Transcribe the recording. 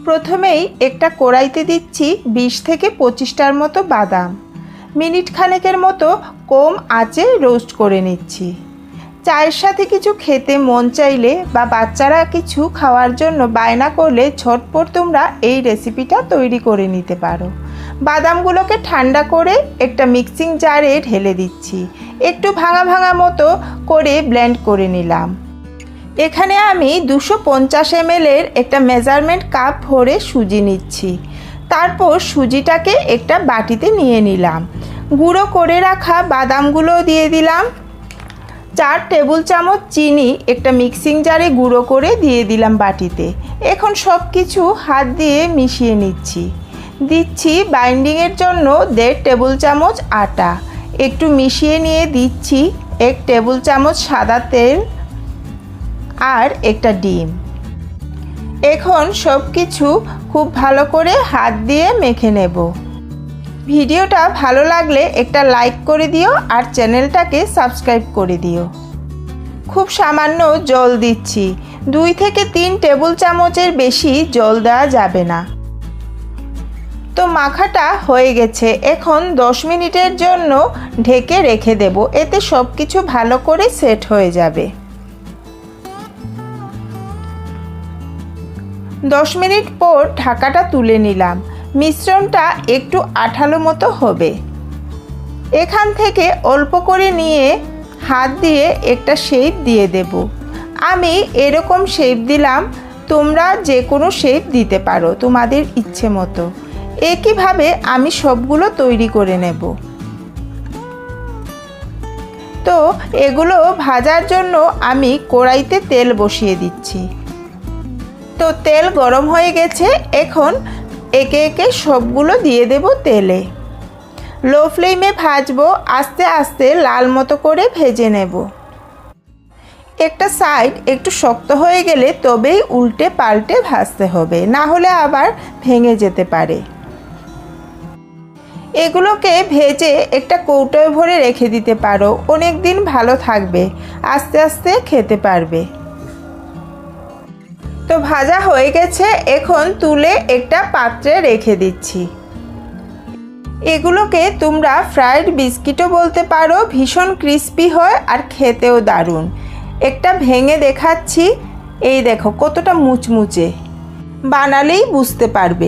প্রথমেই একটা কড়াইতে দিচ্ছি 20 থেকে 25টার মতো বাদাম। মিনিট খানেকের মতো কম আঁচে রোস্ট করে নিচ্ছি। চায়ের সাথে কিছু খেতে মন চাইলে বা বাচ্চারা কিছু খাওয়ার জন্য বায়না করলে ঝটপট তোমরা এই রেসিপিটা তৈরি করে নিতে পারো। বাদামগুলোকে ঠান্ডা করে একটা মিক্সিং জারে ঢেলে দিচ্ছি। একটু ভাঙা ভাঙা মতো করে ব্লেন্ড করে নিলাম। এখানে আমি 250 ml একটা মেজারমেন্ট কাপ ভরে সুজি নিচ্ছি। তারপর সুজিটাকে একটা বাটিতে নিয়ে নিলাম। গুঁড়ো করে রাখা বাদামগুলো দিয়ে দিলাম। 4 টেবিল চামচ চিনি একটা মিক্সিং জারে গুঁড়ো করে দিয়ে দিলাম বাটিতে। এখন সব কিছু হাত দিয়ে মিশিয়ে নিচ্ছি। দিচ্ছি বাইন্ডিংয়ের জন্য 1.5 টেবিল চামচ আটা। একটু মিশিয়ে নিয়ে দিচ্ছি 1 টেবিল চামচ সাদা তেল আর একটা ডিম। এখন সব কিছু খুব ভালো করে হাত দিয়ে মেখে নেব। ভিডিওটা ভালো লাগলে একটা লাইক করে দিও আর চ্যানেলটাকে সাবস্ক্রাইব করে দিও। খুব সামান্য জল দিচ্ছি, 2 থেকে 3 টেবিল চামচের বেশি জল দেওয়া যাবে না। তো মাখাটা হয়ে গেছে। এখন 10 মিনিটের জন্য ঢেকে রেখে দেব, এতে সব কিছু ভালো করে সেট হয়ে যাবে। 10 মিনিট পর ঢাকাটা তুলে নিলাম। মিশ্রণটা একটু আঠালো মতো হবে। এখান থেকে অল্প করে নিয়ে হাত দিয়ে একটা শেপ দিয়ে দেব। আমি এরকম শেপ দিলাম, তোমরা যে কোনো শেপ দিতে পারো তোমাদের ইচ্ছে মতো। একইভাবে আমি সবগুলো তৈরি করে নেব। তো এগুলো ভাজার জন্য আমি কড়াইতে তেল বসিয়ে দিচ্ছি। তো তেল গরম হয়ে গেছে, এখন একে একে সবগুলো দিয়ে দেব তেলে। লো ফ্লেমে ভাজবো, আস্তে আস্তে লাল মতো করে ভেজে নেব। একটা সাইড একটু শক্ত হয়ে গেলে তবেই উল্টে পাল্টে ভাজতে হবে, না হলে আবার ভেঙে যেতে পারে। এগুলোকে ভেজে একটা কৌটোয় ভরে রেখে দিতে পারো, অনেক দিন ভালো থাকবে, আস্তে আস্তে খেতে পারবে। তো ভাজা হয়ে গেছে, এখন তুলে একটা পাত্রে রেখে দিচ্ছি। এগুলোকে তোমরা ফ্রাইড বিস্কিটও বলতে পারো, ভীষণ ক্রিস্পি হয় আর খেতেও দারুণ। একটা ভেঙে দেখাচ্ছি, এই দেখো কতটা মুচমুচে, বানালেই বুঝতে পারবে।